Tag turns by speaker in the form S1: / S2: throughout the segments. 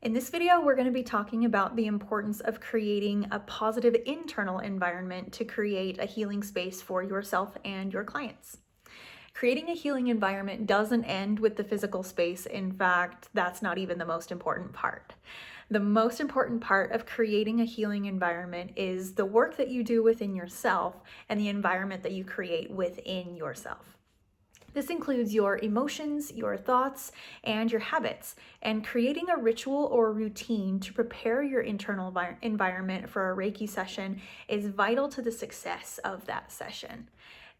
S1: In this video, we're going to be talking about the importance of creating a positive internal environment to create a healing space for yourself and your clients. Creating a healing environment doesn't end with the physical space. In fact, that's not even the most important part. The most important part of creating a healing environment is the work that you do within yourself and the environment that you create within yourself. This includes your emotions, your thoughts, and your habits, and creating a ritual or routine to prepare your internal environment for a Reiki session is vital to the success of that session.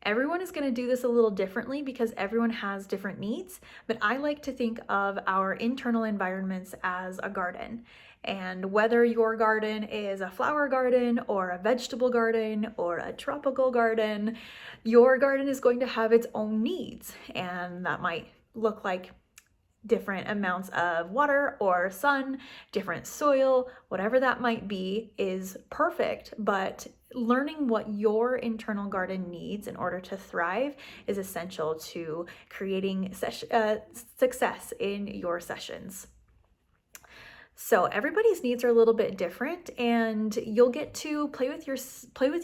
S1: Everyone is going to do this a little differently because everyone has different needs, but I like to think of our internal environments as a garden. And whether your garden is a flower garden or a vegetable garden or a tropical garden, your garden is going to have its own needs. And that might look like different amounts of water or sun, different soil, whatever that might be is perfect. But learning what your internal garden needs in order to thrive is essential to creating success in your sessions. So everybody's needs are a little bit different, and you'll get to play with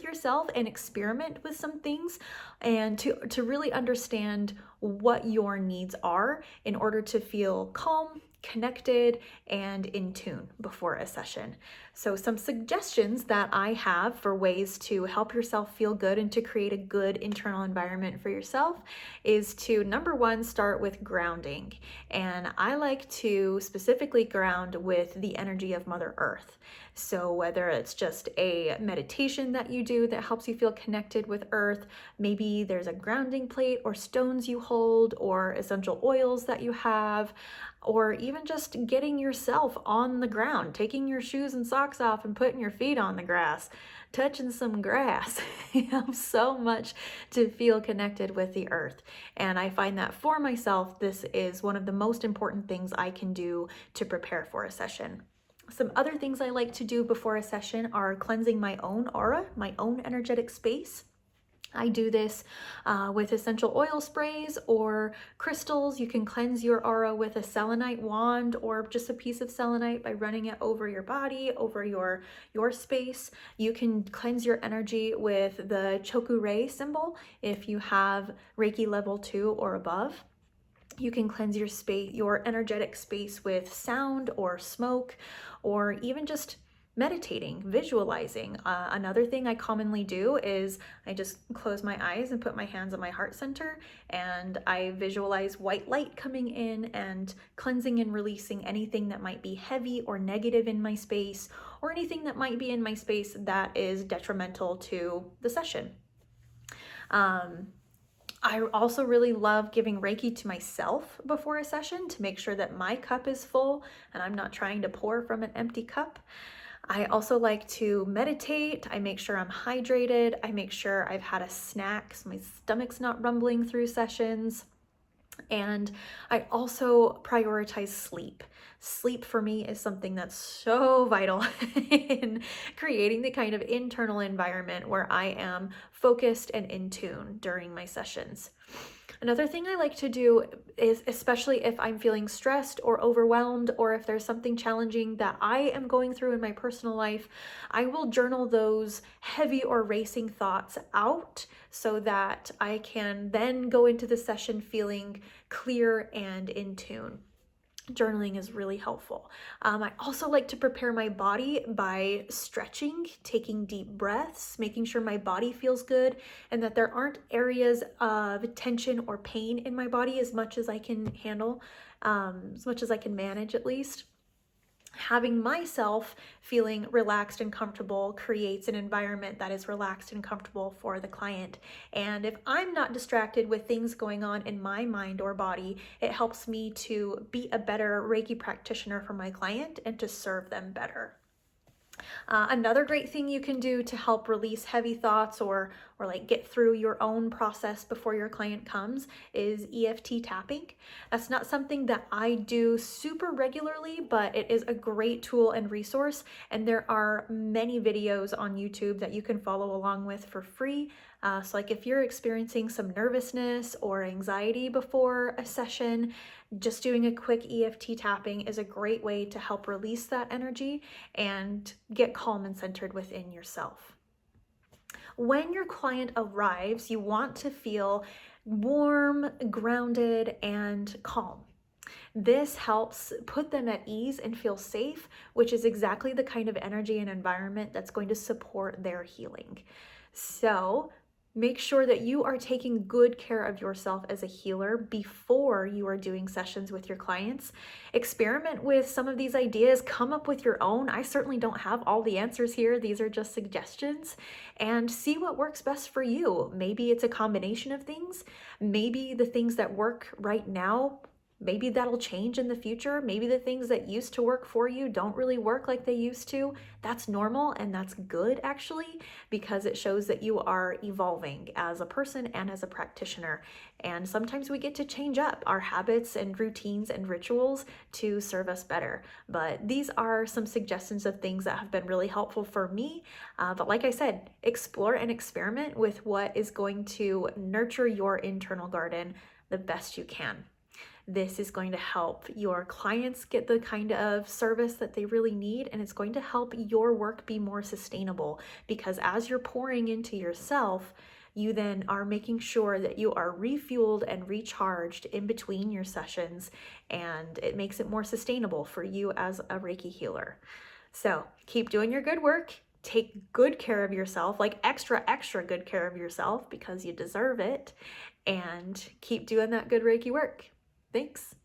S1: yourself and experiment with some things, and to really understand what your needs are in order to feel calm, connected, and in tune before a session. So some suggestions that I have for ways to help yourself feel good and to create a good internal environment for yourself is to, number one, start with grounding. And I like to specifically ground with the energy of Mother Earth. So whether it's just a meditation that you do that helps you feel connected with Earth, maybe there's a grounding plate or stones you hold or essential oils that you have, or even just getting yourself on the ground, taking your shoes and socks off and putting your feet on the grass, touching some grass. It helps so much to feel connected with the earth. And I find that for myself, this is one of the most important things I can do to prepare for a session. Some other things I like to do before a session are cleansing my own aura, my own energetic space. I do this with essential oil sprays or crystals. You can cleanse your aura with a selenite wand or just a piece of selenite by running it over your body, over your space. You can cleanse your energy with the Choku-rei symbol if you have Reiki level 2 or above. You can cleanse your space, your energetic space, with sound or smoke, or even just meditating, visualizing. Another thing I commonly do is I just close my eyes and put my hands on my heart center, and I visualize white light coming in and cleansing and releasing anything that might be heavy or negative in my space, or anything that might be in my space that is detrimental to the session. I also really love giving Reiki to myself before a session to make sure that my cup is full and I'm not trying to pour from an empty cup. I also like to meditate. I make sure I'm hydrated. I make sure I've had a snack so my stomach's not rumbling through sessions. And I also prioritize sleep. Sleep for me is something that's so vital in creating the kind of internal environment where I am focused and in tune during my sessions. Another thing I like to do is, especially if I'm feeling stressed or overwhelmed, or if there's something challenging that I am going through in my personal life, I will journal those heavy or racing thoughts out so that I can then go into the session feeling clear and in tune. Journaling is really helpful. I also like to prepare my body by stretching, taking deep breaths, making sure my body feels good and that there aren't areas of tension or pain in my body as much as I can handle, as much as I can manage at least. Having myself feeling relaxed and comfortable creates an environment that is relaxed and comfortable for the client. And if I'm not distracted with things going on in my mind or body, it helps me to be a better Reiki practitioner for my client and to serve them better. Another great thing you can do to help release heavy thoughts or or like get through your own process before your client comes is EFT tapping. That's not something that I do super regularly, but it is a great tool and resource. And there are many videos on YouTube that you can follow along with for free. So like if you're experiencing some nervousness or anxiety before a session, just doing a quick EFT tapping is a great way to help release that energy and get calm and centered within yourself. When your client arrives, you want to feel warm, grounded, and calm. This helps put them at ease and feel safe, which is exactly the kind of energy and environment that's going to support their healing. So make sure that you are taking good care of yourself as a healer before you are doing sessions with your clients. Experiment with some of these ideas, come up with your own. I certainly don't have all the answers here. These are just suggestions, and see what works best for you. Maybe it's a combination of things. Maybe the things that work right now, maybe that'll change in the future. Maybe the things that used to work for you don't really work like they used to. That's normal, and that's good actually, because it shows that you are evolving as a person and as a practitioner. And sometimes we get to change up our habits and routines and rituals to serve us better. But these are some suggestions of things that have been really helpful for me. But like I said, explore and experiment with what is going to nurture your internal garden the best you can. This is going to help your clients get the kind of service that they really need, and it's going to help your work be more sustainable, because as you're pouring into yourself, you then are making sure that you are refueled and recharged in between your sessions, and it makes it more sustainable for you as a Reiki healer. So keep doing your good work. Take good care of yourself, like extra good care of yourself, because you deserve it, and keep doing that good Reiki work. Thanks.